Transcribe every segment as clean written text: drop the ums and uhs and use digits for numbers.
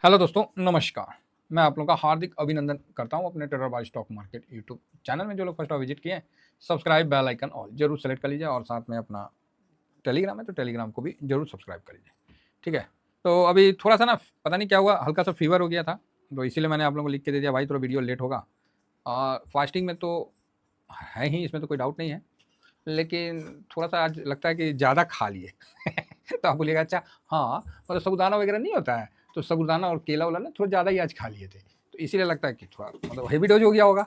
Hello दोस्तों, नमस्कार। मैं आप लोगों का हार्दिक अभिनंदन करता हूं अपने trader by stock market YouTube channel में। जो लोग फर्स्ट टाइम विजिट किए हैं, सब्सक्राइब बेल आइकन ऑल जरूर सेलेक्ट कर लीजिए और साथ में अपना टेलीग्राम है तो टेलीग्राम को भी जरूर सब्सक्राइब कर लीजिए। ठीक है, तो अभी थोड़ा सा ना पता नहीं क्या हुआ, हल्का सा फीवर हो गया था, तो इसीलिए मैंने आप लोगों को लिख के दे दिया भाई थोड़ा वीडियो लेट होगा। और फास्टिंग में तो है ही, इसमें तो कोई डाउट नहीं है, लेकिन थोड़ा सा आज लगता है कि ज़्यादा खा लिए तो आप बोलिएगा अच्छा, हाँ मतलब साबूदाना वगैरह नहीं होता है, तो साबूदाना और केला वाला ना थोड़ा ज़्यादा ही आज खा लिए थे, तो इसीलिए लगता है कि थोड़ा मतलब हेवी डोज हो गया होगा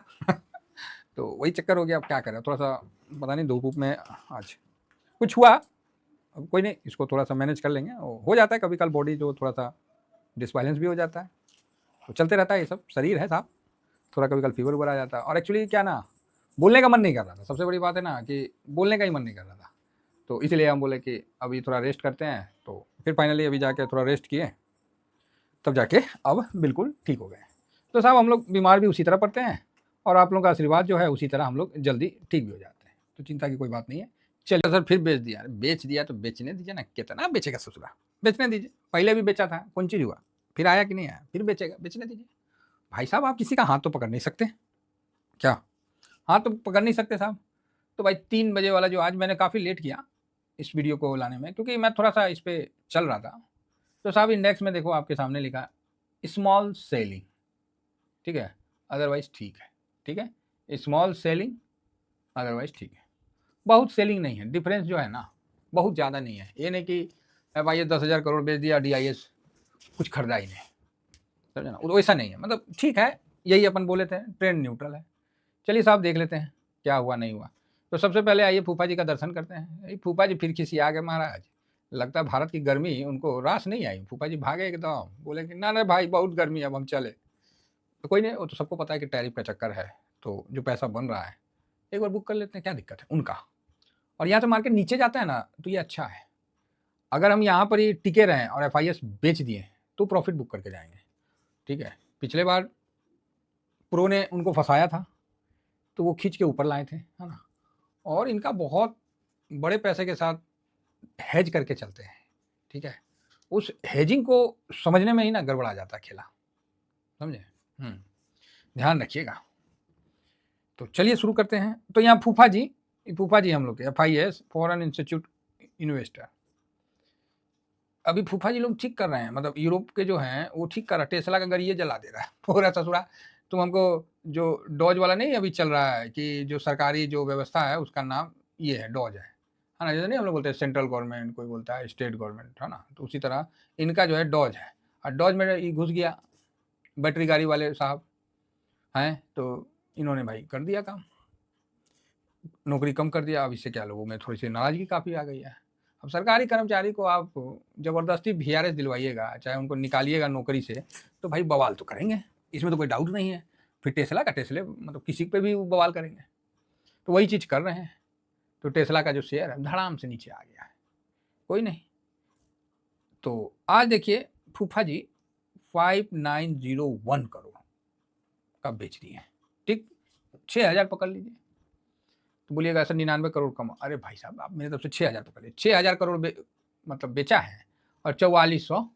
तो वही चक्कर हो गया। अब क्या करें, थोड़ा सा पता नहीं धूप में आज कुछ हुआ। अब कोई नहीं, इसको थोड़ा सा मैनेज कर लेंगे, हो जाता है कभी कल बॉडी जो थोड़ा सा डिसबैलेंस भी हो जाता है, तो चलते रहता है, ये सब शरीर है साहब। थोड़ा कभी कल फीवर उबर आ जाता है, और एक्चुअली क्या ना, बोलने का मन नहीं कर रहा था। सबसे बड़ी बात है ना कि बोलने का ही मन नहीं कर रहा था, तो इसलिए हम बोले कि अभी थोड़ा रेस्ट करते हैं। तो फिर फाइनली अभी जाके थोड़ा रेस्ट किए, तब जाके अब बिल्कुल ठीक हो गए। तो साहब हम लोग बीमार भी उसी तरह पड़ते हैं, और आप लोगों का आशीर्वाद जो है उसी तरह हम लोग जल्दी ठीक भी हो जाते हैं, तो चिंता की कोई बात नहीं है। चलिए सर, फिर बेच दिया। बेच दिया तो बेचने दीजिए ना, कितना बेचेगा ससुरा, बेचने दीजिए। पहले भी बेचा था, कौन चीज़ हुआ, फिर आया कि नहीं आया, फिर बेचेगा, बेचने दीजिए। भाई साहब आप किसी का हाथ तो पकड़ नहीं सकते क्या? हाथ तो पकड़ नहीं सकते साहब। तो भाई 3 बजे वाला जो आज मैंने काफ़ी लेट किया इस वीडियो को लाने में, क्योंकि मैं थोड़ा सा इस पर चल रहा था। तो साहब इंडेक्स में देखो आपके सामने लिखा स्मॉल सेलिंग, ठीक है, अदरवाइज ठीक है। ठीक है, स्मॉल सेलिंग अदरवाइज ठीक है, बहुत सेलिंग नहीं है। डिफरेंस जो है ना बहुत ज़्यादा नहीं है। ये नहीं कि भाई ये 10,000 करोड़ बेच दिया, DIS कुछ खरीदा ही नहीं, समझे ना, वो वैसा नहीं है। मतलब ठीक है, यही अपन बोले थे, ट्रेंड न्यूट्रल है। चलिए साहब देख लेते हैं क्या हुआ नहीं हुआ। तो सबसे पहले आइए फूफा जी का दर्शन करते हैं। फूफा जी फिर किसी आ गए महाराज, लगता है भारत की गर्मी उनको रास नहीं आई। फूफा जी भागे एकदम, बोले कि ना ना भाई बहुत गर्मी, अब हम चले। तो कोई नहीं, वो तो सबको पता है कि टैरिफ का चक्कर है, तो जो पैसा बन रहा है एक बार बुक कर लेते हैं, क्या दिक्कत है उनका। और यहाँ से मार्केट नीचे जाता है ना, तो ये अच्छा है। अगर हम यहाँ पर ही टिके रहें और FIS बेच दिए तो प्रॉफिट बुक करके जाएंगे। ठीक है, पिछले बार प्रो ने उनको फंसाया था, तो वो खींच के ऊपर लाए थे, है ना। और इनका बहुत बड़े पैसे के साथ हेज करके चलते हैं। ठीक है, उस हेजिंग को समझने में ही ना गड़बड़ा जाता है खेला, समझे। ध्यान रखिएगा। तो चलिए शुरू करते हैं। तो यहाँ फूफा जी हम लोग के FIS फॉरेन इंस्टीट्यूट इन्वेस्टर, अभी फूफा जी लोग ठीक कर रहे हैं। मतलब यूरोप के जो हैं वो ठीक कर रहा है, टेस्ला का गाड़ी ये जला दे रहा है पूरा ससुरा। तुम हमको जो डॉज वाला नहीं अभी चल रहा है कि जो सरकारी जो व्यवस्था है उसका नाम ये है, डॉज है ना। जैसे नहीं हम लोग बोलते हैं सेंट्रल गवर्नमेंट, कोई बोलता है स्टेट गवर्नमेंट, है ना, तो उसी तरह इनका जो है डॉज है। और डॉज में ये घुस गया, बैटरी गाड़ी वाले साहब हैं, तो इन्होंने भाई कर दिया काम, नौकरी कम कर दिया। अब इससे क्या, लोगों में थोड़ी सी नाराजगी काफ़ी आ गई है। अब सरकारी कर्मचारी को आप ज़बरदस्ती VRS दिलवाइएगा, चाहे उनको निकालिएगा नौकरी से, तो भाई बवाल तो करेंगे, इसमें तो कोई डाउट नहीं है। फिर टेस्ला का टेस्ले मतलब किसी पे भी बवाल करेंगे, तो वही चीज़ कर रहे हैं। तो टेस्ला का जो शेयर है धड़ाम से नीचे आ गया है। कोई नहीं, तो आज देखिए फूफा जी 5901 करोड़ का बेच दिए हैं। ठीक, 6,000 पकड़ लीजिए। तो बोलिएगा सर 99 करोड़ कम, अरे भाई साहब आप मेरे तरफ से 6,000 पकड़िए। 6,000 करोड़ मतलब बेचा है, और 4400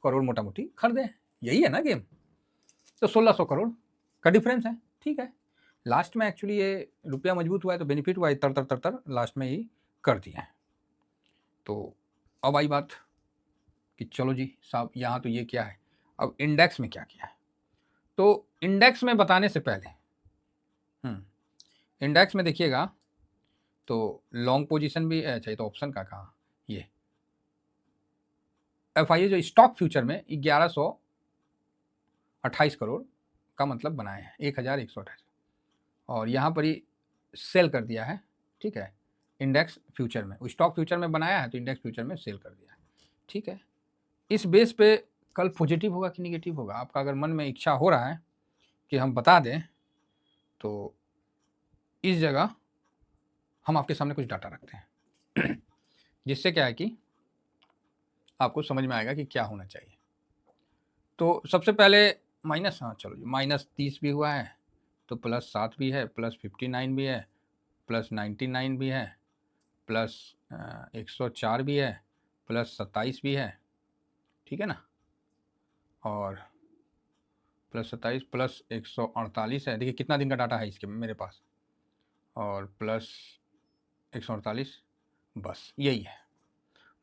करोड़ मोटा मोटी खरीदे, यही है ना गेम। तो 1600 करोड़ का डिफरेंस है। ठीक है, लास्ट में एक्चुअली ये रुपया मजबूत हुआ है तो बेनिफिट हुआ है, तर तर तर तर लास्ट में ही कर दिया है। तो अब आई बात कि चलो जी साहब यहाँ तो ये क्या है, अब इंडेक्स में क्या किया है। तो इंडेक्स में बताने से पहले इंडेक्स में देखिएगा, तो लॉन्ग पोजीशन भी अच्छा, ये तो ऑप्शन का कहा, ये FIS जो स्टॉक फ्यूचर में 1128 करोड़ का मतलब बनाए हैं, 1128, और यहाँ पर ही सेल कर दिया है। ठीक है, इंडेक्स फ्यूचर में, स्टॉक फ्यूचर में बनाया है तो इंडेक्स फ्यूचर में सेल कर दिया है। ठीक है, इस बेस पे कल पॉजिटिव होगा कि निगेटिव होगा, आपका अगर मन में इच्छा हो रहा है कि हम बता दें, तो इस जगह हम आपके सामने कुछ डाटा रखते हैं जिससे क्या है कि आपको समझ में आएगा कि क्या होना चाहिए। तो सबसे पहले माइनस, हाँ चलो जी, -30 भी हुआ है, तो +7 भी है, +59 भी है, +99 भी है, +104 भी है, +27 भी है। ठीक है ना, और प्लस 27 प्लस 148 है। देखिए कितना दिन का डाटा है इसके मेरे पास, और प्लस 148, बस यही है।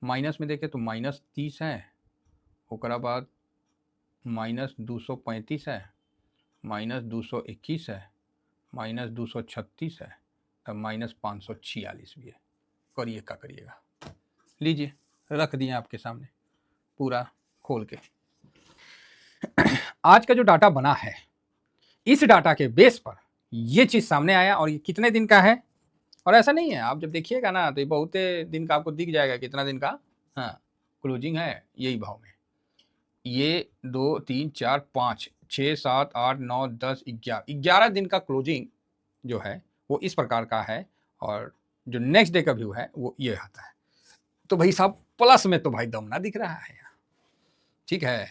माइनस में देखें तो -30 है, ओकरा बाद -235 है, -221 है, -236 है, तब -546 भी है। करिए क्या करिएगा। लीजिए रख दिए आपके सामने पूरा खोल के। आज का जो डाटा बना है, इस डाटा के बेस पर ये चीज सामने आया, और ये कितने दिन का है, और ऐसा नहीं है, आप जब देखिएगा ना तो ये बहुत दिन का आपको दिख जाएगा कितना दिन का। हाँ, क्लोजिंग है यही भाव में। ये 2 3 4 5 6 7 8 9 10 11 दिन का क्लोजिंग जो है वो इस प्रकार का है, और जो नेक्स्ट डे का व्यू है वो ये आता है। तो भाई साहब प्लस में तो भाई दम ना दिख रहा है, ठीक है,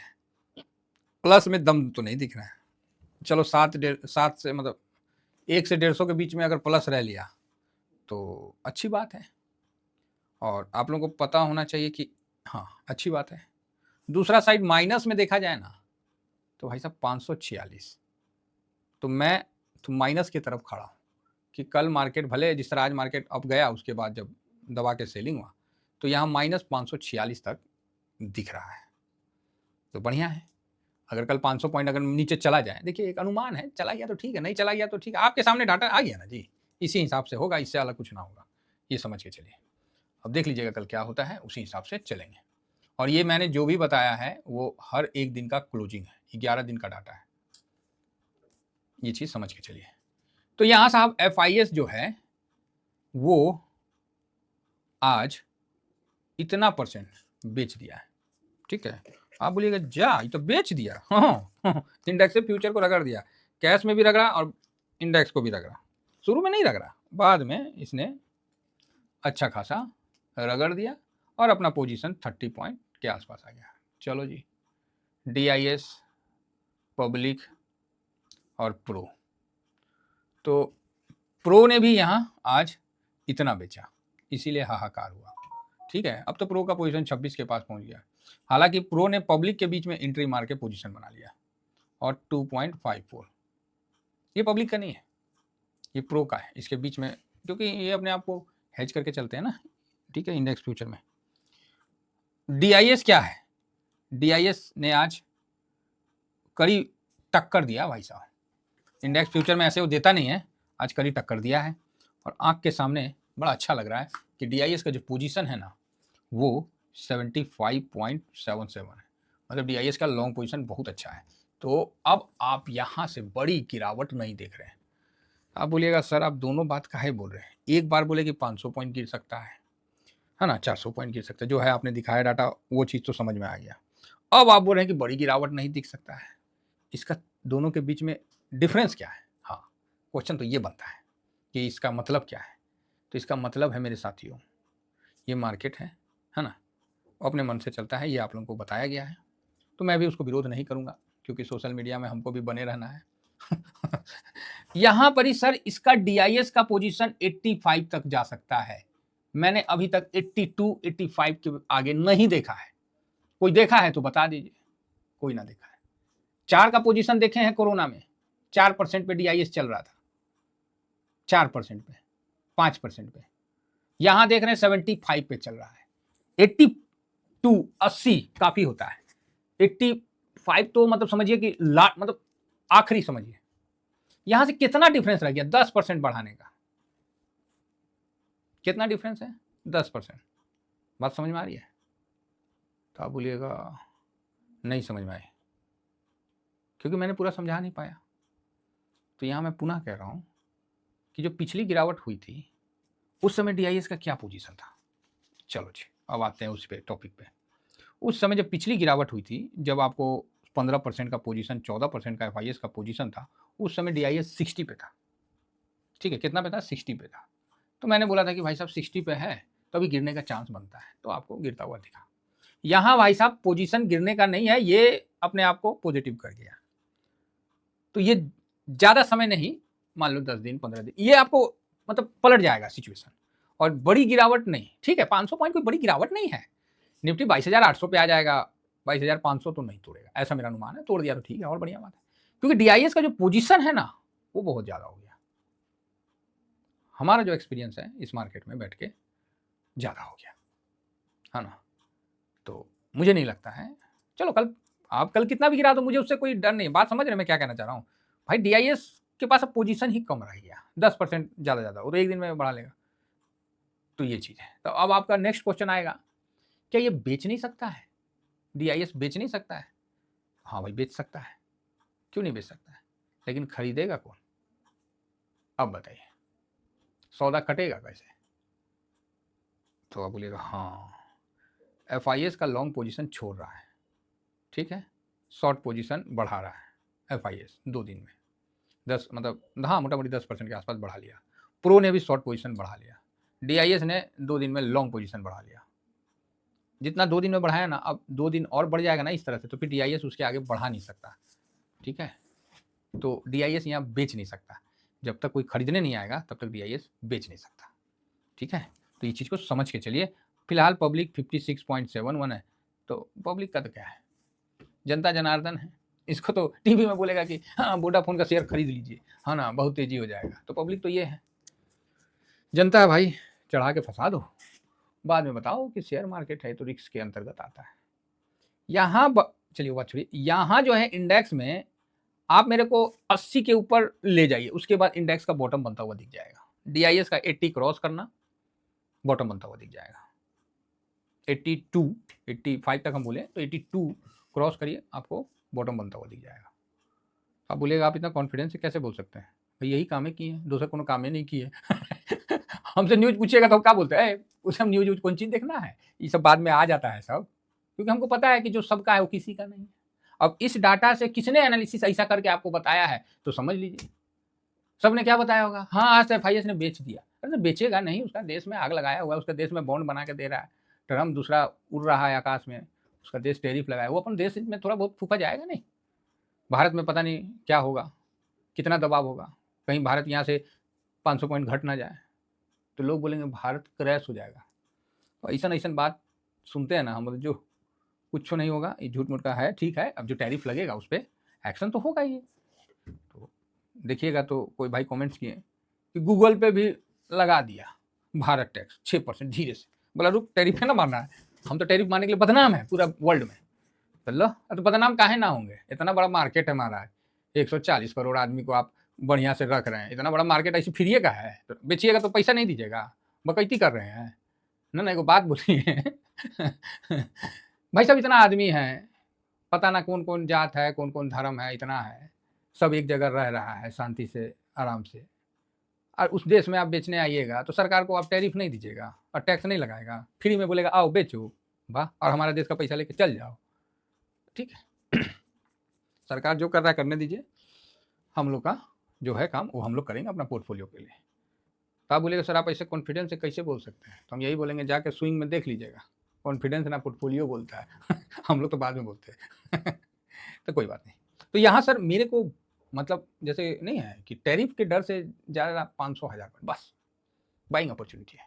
प्लस में दम तो नहीं दिख रहा है। चलो 7 से मतलब 1 से 150 के बीच में अगर प्लस रह लिया तो अच्छी बात है, और आप लोगों को पता होना चाहिए कि हाँ अच्छी बात है। दूसरा साइड माइनस में देखा जाए ना तो भाई साहब 546, तो मैं तो माइनस की तरफ खड़ा हूँ कि कल मार्केट भले जिस तरह आज मार्केट अप गया, उसके बाद जब दबा के सेलिंग हुआ तो यहाँ -546 तक दिख रहा है, तो बढ़िया है। अगर कल 500 पॉइंट अगर नीचे चला जाए, देखिए एक अनुमान है, चला गया तो ठीक है, नहीं चला गया तो ठीक है, आपके सामने डाटा आ गया ना जी, इसी हिसाब से होगा, इससे अलग कुछ ना होगा, ये समझ के चलिए। अब देख लीजिएगा कल क्या होता है, उसी हिसाब से चलेंगे। और ये मैंने जो भी बताया है वो हर एक दिन का क्लोजिंग है, 11 दिन का डाटा है, ये चीज समझ के चलिए। तो यहां साहब FIS जो है वो आज इतना % बेच दिया है, ठीक है। आप बोलिएगा जा ये तो बेच दिया, हाँ इंडेक्स से फ्यूचर को रगड़ दिया, कैश में भी रगड़ा और इंडेक्स को भी रगड़ा। शुरू में नहीं रगड़ा, बाद में इसने अच्छा खासा रगड़ दिया और अपना पोजीशन 30 पॉइंट के आसपास आ गया। चलो जी, DIS, पब्लिक और प्रो, तो प्रो ने भी यहाँ आज इतना बेचा, इसीलिए हाहाकार हुआ, ठीक है। अब तो प्रो का पोजीशन 26 के पास पहुंच गया, हालांकि प्रो ने पब्लिक के बीच में एंट्री मार के पोजीशन बना लिया, और 2.54, ये पब्लिक का नहीं है, ये प्रो का है, इसके बीच में, क्योंकि ये अपने आप को हेज करके चलते हैं ना, ठीक है, इंडेक्स फ्यूचर में। DIS क्या है, DIS ने आज कड़ी टक्कर दिया भाई साहब, इंडेक्स फ्यूचर में ऐसे वो देता नहीं है, आज कड़ी टक्कर दिया है, और आंख के सामने बड़ा अच्छा लग रहा है कि DIS का जो पोजीशन है ना वो 75.77 है, मतलब DIS का लॉन्ग पोजीशन बहुत अच्छा है। तो अब आप यहाँ से बड़ी गिरावट नहीं देख रहे हैं। आप बोलिएगा सर आप दोनों बात काहे बोल रहे हैं, एक बार बोले कि 500 पॉइंट गिर सकता है ना, 400 पॉइंट गिर सकता है, जो है आपने दिखाया डाटा वो चीज़ तो समझ में आ गया। अब आप बोल रहे हैं कि बड़ी गिरावट नहीं दिख सकता है, इसका दोनों के बीच में डिफरेंस क्या है। हाँ, क्वेश्चन तो ये बनता है कि इसका मतलब क्या है। तो इसका मतलब है मेरे साथियों, ये मार्केट है ना, अपने मन से चलता है, ये आप लोगों को बताया गया है, तो मैं भी उसको विरोध नहीं करूंगा, क्योंकि सोशल मीडिया में हमको भी बने रहना है। यहां पर ही सर इसका DIS का पोजीशन 85 तक जा सकता है, मैंने अभी तक 82 85 के आगे नहीं देखा है। कोई देखा है तो बता दीजिए, कोई ना देखा है। 4 का पोजीशन देखे हैं कोरोना में, 4% पे DIS चल रहा था, 4% पे, 5% पे, यहां देख रहे हैं 75 पे चल रहा है। 82 80 काफी होता है, 85 तो मतलब समझिए कि मतलब आखिरी समझिए, यहां से कितना डिफरेंस रह गया, 10% बढ़ाने का, कितना डिफरेंस है, 10%। बात समझ में आ रही है। तो आप बोलिएगा नहीं समझ में आई, क्योंकि मैंने पूरा समझा नहीं पाया। तो यहां मैं पुनः कह रहा हूं कि जो पिछली गिरावट हुई थी उस समय DIS का क्या पोजीशन था। चलो जी अब आते हैं उस पे टॉपिक पे। उस समय जब पिछली गिरावट हुई थी, जब आपको 15% का पोजीशन, 14% का FIS का पोजीशन था, उस समय DIS 60 पे था, ठीक है, कितना पे था, 60 पे था। तो मैंने बोला था कि भाई साहब 60 पे है तो अभी गिरने का चांस बनता है, तो आपको गिरता हुआ दिखा। यहाँ भाई साहब पोजीशन गिरने का नहीं है, ये अपने आप को पॉजिटिव कर गया, तो ये ज़्यादा समय नहीं, मान लो 10 दिन 15 दिन, ये आपको मतलब पलट जाएगा सिचुएशन, और बड़ी गिरावट नहीं, ठीक है, 500 पॉइंट कोई बड़ी गिरावट नहीं है। निफ्टी 22,800 पे आ जाएगा, 22,500 तो नहीं तोड़ेगा, ऐसा मेरा अनुमान है। तोड़ दिया तो ठीक है और बढ़िया बात है, क्योंकि डीआईएस का जो पोजीशन है ना वो बहुत ज़्यादा हो गया। हमारा जो एक्सपीरियंस है इस मार्केट में बैठ के ज़्यादा हो गया है ना। तो मुझे नहीं लगता है, चलो कल आप कल कितना भी गिरा दो मुझे उससे कोई डर नहीं। बात समझ रहे मैं क्या कहना चाह रहा हूँ भाई। डीआईएस के पास अब पोजीशन ही कम रह गया, 10% ज़्यादा वो तो एक दिन में बढ़ा लेगा। तो ये चीज़ है। तो अब आपका नेक्स्ट क्वेश्चन आएगा, क्या ये बेच नहीं सकता है? डीआईएस बेच नहीं सकता है? हाँ भाई बेच सकता है, क्यों नहीं बेच सकता है, लेकिन खरीदेगा कौन? अब बताइए, सौदा कटेगा कैसे? तो आप बोलिएगा हाँ एफआईएस का लॉन्ग पोजीशन छोड़ रहा है, ठीक है, शॉर्ट पोजीशन बढ़ा रहा है एफआईएस 2 दिन में 10 मतलब हाँ मोटा मोटी 10% के आसपास बढ़ा लिया। प्रो ने भी शॉर्ट पोजीशन बढ़ा लिया, डीआईएस ने 2 दिन में लॉन्ग पोजीशन बढ़ा लिया। जितना 2 दिन में बढ़ाया ना, अब 2 दिन और बढ़ जाएगा ना इस तरह से, तो फिर डीआईएस उसके आगे बढ़ा नहीं सकता, ठीक है। तो डीआईएस यहाँ बेच नहीं सकता, जब तक कोई खरीदने नहीं आएगा तब तक डीआईएस बेच नहीं सकता, ठीक है। तो ये चीज़ को समझ के चलिए। फिलहाल पब्लिक 56.71 है, तो पब्लिक का तो क्या है, जनता जनार्दन है। इसको तो टीवी में बोलेगा कि हाँ वोडाफोन का शेयर खरीद लीजिए, हाँ ना बहुत तेजी हो जाएगा। तो पब्लिक तो ये है, जनता है भाई, चढ़ा के फंसा दो, बाद में बताओ कि शेयर मार्केट है तो रिस्क के अंतर्गत आता है। यहाँ चलिए बात छोड़िए, यहाँ जो है इंडेक्स में आप मेरे को 80 के ऊपर ले जाइए, उसके बाद इंडेक्स का बॉटम बनता हुआ दिख जाएगा। डीआईएस का 80 क्रॉस करना, बॉटम बनता हुआ दिख जाएगा। 82 85 तक हम बोले तो 82 क्रॉस करिए, आपको बॉटम बनता हुआ दिख जाएगा। आप बोलिएगा आप इतना कॉन्फिडेंस से कैसे बोल सकते हैं, भाई यही काम है किए, दूसरा कोनो काम ही नहीं किए। हमसे न्यूज पूछिएगा तो क्या बोलते हैं, उसे हम न्यूज कौन चीज़ देखना है, ये सब बाद में आ जाता है सब, क्योंकि हमको पता है कि जो सबका है वो किसी का नहीं है। अब इस डाटा से किसने एनालिसिस ऐसा करके आपको बताया है, तो समझ लीजिए सबने क्या बताया होगा, हाँ आज एफआईएस ने बेच दिया। अरे बेचेगा नहीं, उसका देश में आग लगाया हुआ है, उसका देश में बॉन्ड बना के दे रहा है, ट्रम्प दूसरा उड़ रहा है आकाश में, उसका देश टैरिफ लगाया, वो अपन देश में थोड़ा बहुत फूफा जाएगा नहीं। भारत में पता नहीं क्या होगा, कितना दबाव होगा, कहीं भारत यहाँ से 500 पॉइंट घट ना जाए तो लोग बोलेंगे भारत क्रैश हो जाएगा। तो ऐसा ऐसा बात सुनते हैं ना हम, जो कुछ नहीं होगा, ये झूठ मूठ का है, ठीक है। अब जो टैरिफ लगेगा उस पर एक्शन तो होगा ही। तो देखिएगा तो कोई भाई कमेंट्स किए कि गूगल पे भी लगा दिया भारत टैक्स 6% धीरे से। बोला रुक, टैरिफ है ना मारना है, हम तो टैरिफ मारने के लिए बदनाम है पूरा वर्ल्ड में। तो लो, तो बदनाम काहे ना होंगे, इतना बड़ा मार्केट है हमारा, 140 करोड़ आदमी को आप बढ़िया से रख रहे हैं, इतना बड़ा मार्केट ऐसे फ्री का है, तो बेचिएगा तो पैसा नहीं दीजिएगा, बकैती कर रहे हैं ना। एगो बात बोलिए भाई साहब इतना आदमी है, पता ना कौन कौन जात है, कौन कौन धर्म है, इतना है, सब एक जगह रह रहा है शांति से आराम से, और उस देश में आप बेचने आइएगा तो सरकार को आप टैरिफ नहीं दीजिएगा और टैक्स नहीं लगाएगा, फ्री में बोलेगा आओ बेचो, वाह, और हमारा देश का पैसा लेके चल जाओ, ठीक है। सरकार जो कर रहा है करने दीजिए, हम लोग का जो है काम वो हम लोग करेंगे अपना पोर्टफोलियो के लिए। तो आप बोलेगा सर आप ऐसे कॉन्फिडेंस से कैसे बोल सकते हैं, तो हम यही बोलेंगे जाके स्विंग में देख लीजिएगा, कॉन्फिडेंस ना पोर्टफोलियो बोलता है हम लोग तो बाद में बोलते हैं तो कोई बात नहीं। तो यहाँ सर मेरे को मतलब जैसे नहीं है कि टैरिफ के डर से ज़्यादा 500,000 बस बाइंग अपॉर्चुनिटी है।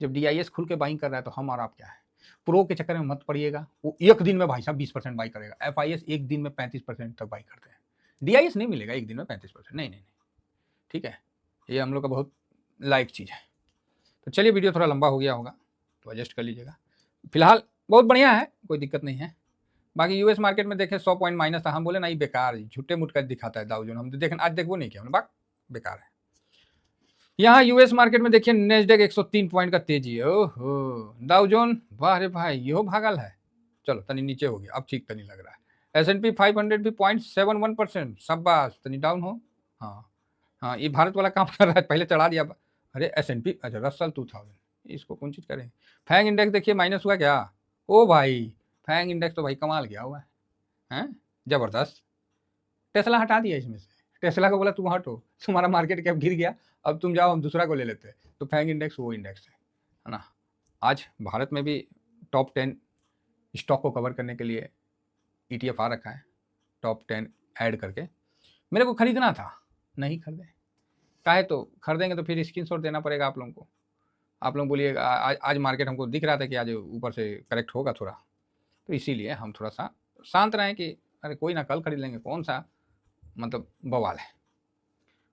जब डीआईएस खुल के बाइंग कर रहा है तो हम और आप क्या है, प्रो के चक्कर में मत पड़िएगा, वो एक दिन में भाई साहब 20% बाई करेगा, एफआईएस एक दिन में 35% तक बाई करते हैं, डीआईएस नहीं मिलेगा एक दिन में 35%, नहीं, ठीक है। ये हम लोग का बहुत लाइक चीज़ है। तो चलिए वीडियो थोड़ा लंबा हो गया होगा तो एडजस्ट कर लीजिएगा। फिलहाल बहुत बढ़िया है, कोई दिक्कत नहीं है। बाकी यूएस मार्केट में देखें 100 पॉइंट माइनस था, हम बोले ना ये बेकार झूठे मुठ कर दिखाता है दाउ जोन, हम तो देखें आज देखो नहीं किया बात बेकार है। यहाँ यूएस मार्केट में देखिए नेस्डेक 103 पॉइंट का तेजी है, ओहो दाउ जोन वाह रे भाई यो भागल है, चलो तनी नीचे हो गया अब ठीक तनी लग रहा है। S&P 500 भी 0.71%, शाबाश तनी डाउन हो, हाँ हाँ ये भारत वाला काम कर रहा है, पहले चढ़ा दिया। अरे S&P अच्छा रसल 2000, इसको कौन चीज़ करें। फैंग इंडेक्स देखिए माइनस हुआ क्या, ओ भाई फैंग इंडेक्स तो भाई कमाल गया हुआ है, हैं ज़बरदस्त। टेस्ला हटा दिया इसमें से, टेस्ला को बोला तुम हटो, तुम्हारा मार्केट कैप गिर गया, अब तुम जाओ हम दूसरा को ले लेते हैं। तो फैंग इंडेक्स वो इंडेक्स है ना। आज भारत में भी टॉप 10 स्टॉक को कवर करने के लिए ETF आ रखा है, टॉप 10 ऐड करके। मेरे को खरीदना था, नहीं खरीदे, काहे तो खरीदेंगे तो फिर स्क्रीनशॉट देना पड़ेगा आप लोगों को। आप लोग बोलिएगा आज मार्केट हमको दिख रहा था कि आज ऊपर से करेक्ट होगा थोड़ा, तो इसीलिए हम थोड़ा सा शांत रहें कि अरे कोई ना, कल खरीद लेंगे, कौन सा मतलब बवाल है।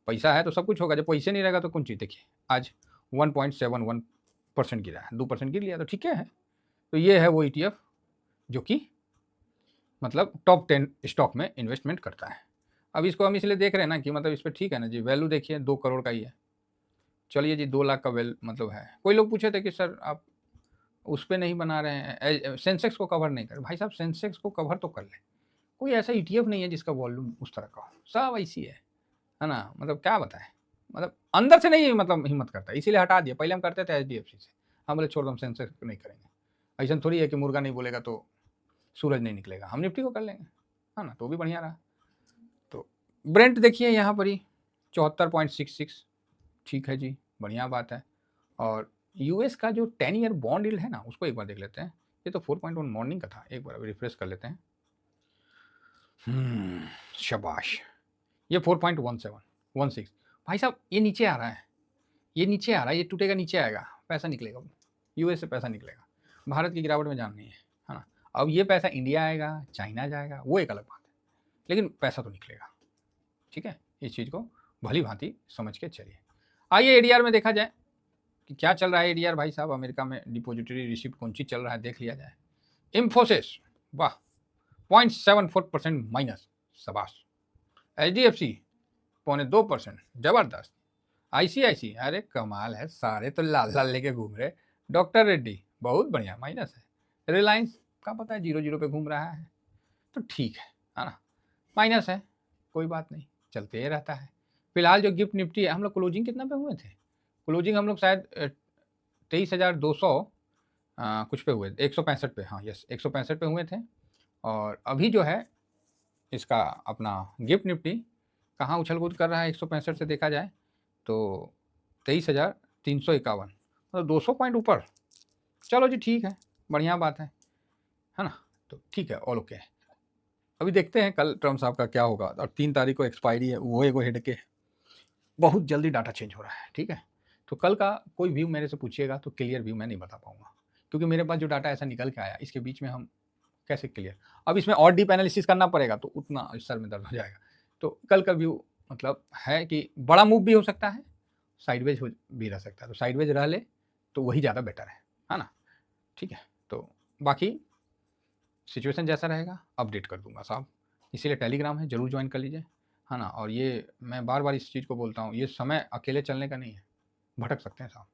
पैसा है तो सब कुछ होगा, जब पैसे नहीं रहेगा तो कौन चीज़। देखिए आज 1.71% गिरा है, 2% गिर लिया तो ठीक है। तो ये है वो ETF जो कि मतलब टॉप 10 स्टॉक में इन्वेस्टमेंट करता है। अब इसको हम इसलिए देख रहे हैं ना कि मतलब इस पर ठीक है ना जी, वैल्यू देखिए 2 करोड़ का ही है। चलिए जी 2 लाख का वैल्यू मतलब है। कोई लोग पूछे थे कि सर आप उस पे नहीं बना रहे हैं, सेंसेक्स को कवर नहीं कर। भाई साहब सेंसेक्स को कवर तो कर ले, कोई ऐसा ETF नहीं है जिसका वॉल्यूम उस तरह का हो, सब ऐसी है ना। मतलब क्या बताएं, मतलब अंदर से नहीं मतलब हिम्मत करता, इसीलिए हटा दिया। पहले हम करते थे HDFC से, हम बोले छोड़ दो, हम सेंसेक्स नहीं करेंगे। ऐसा थोड़ी है कि मुर्गा नहीं बोलेगा तो सूरज नहीं निकलेगा, हम निफ्टी को कर लेंगे, है ना, तो भी बढ़िया रहा। तो ब्रेंट देखिए यहाँ पर ही 74.66, ठीक है जी, बढ़िया बात है। और यूएस का जो 10 ईयर बॉन्ड यील्ड है ना, उसको एक बार देख लेते हैं। ये तो 4.1 मॉर्निंग का था, एक बार अभी रिफ्रेश कर लेते हैं। शाबाश, ये 4.1716। भाई साहब ये नीचे आ रहा है, ये नीचे आ रहा है, ये टूटेगा, नीचे आएगा, पैसा निकलेगा, यूएस से पैसा निकलेगा। भारत की गिरावट में जान नहीं है ना। अब ये पैसा इंडिया आएगा, चाइना जाएगा, वो एक अलग बात है, लेकिन पैसा तो निकलेगा। ठीक है, इस चीज़ को भली भांति समझ के चलिए। आइए एडीआर में देखा जाए कि क्या चल रहा है। एडीआर भाई साहब अमेरिका में डिपॉजिटरी रिसिप्ट कौन चीज चल रहा है देख लिया जाए। इंफोसिस, वाह, 0.74% माइनस, शबाश। HDFC 0.2%, जबरदस्त। ICIC, अरे कमाल है, सारे तो लाल लाल लेके घूम रहे। डॉक्टर रेड्डी बहुत बढ़िया, माइनस है। रिलायंस का पता है 0 पे घूम रहा है, तो ठीक है ना, माइनस है, कोई बात नहीं, चलते ही रहता है। फिलहाल जो गिफ्ट निफ्टी है, हम लोग क्लोजिंग कितना पे हुए थे? क्लोजिंग हम लोग शायद 23,200 कुछ पे हुए, 165 पे, हाँ यस 165 पे हुए थे। और अभी जो है इसका अपना गिफ्ट निफ्टी कहाँ उछल कूद कर रहा है 165 से देखा जाए तो 23,351, मतलब 200 पॉइंट ऊपर। चलो जी ठीक है, बढ़िया बात है ना। तो ठीक है, ऑल ओके। अभी देखते हैं कल ट्रम्प साहब का क्या होगा, और 3 तारीख को एक्सपायरी है, वो एगो हेड के बहुत जल्दी डाटा चेंज हो रहा है। ठीक है, तो कल का कोई व्यू मेरे से पूछिएगा तो क्लियर व्यू मैं नहीं बता पाऊंगा, क्योंकि मेरे पास जो डाटा ऐसा निकल के आया, इसके बीच में हम कैसे क्लियर। अब इसमें और डीप एनालिसिस करना पड़ेगा, तो उतना सर में दर्द हो जाएगा। तो कल का व्यू मतलब है कि बड़ा मूव भी हो सकता है, साइडवेज भी रह सकता है, तो साइडवेज रह ले तो वही ज़्यादा बेटर है ना। ठीक है, तो बाकी सिचुएशन जैसा रहेगा अपडेट कर दूंगा साहब। इसीलिए टेलीग्राम है, जरूर ज्वाइन कर लीजिए, है ना। और ये मैं बार बार इस चीज़ को बोलता हूँ, ये समय अकेले चलने का नहीं है, भटक सकते हैं साहब।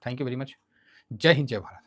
थैंक यू वेरी मच, जय हिंद, जय भारत।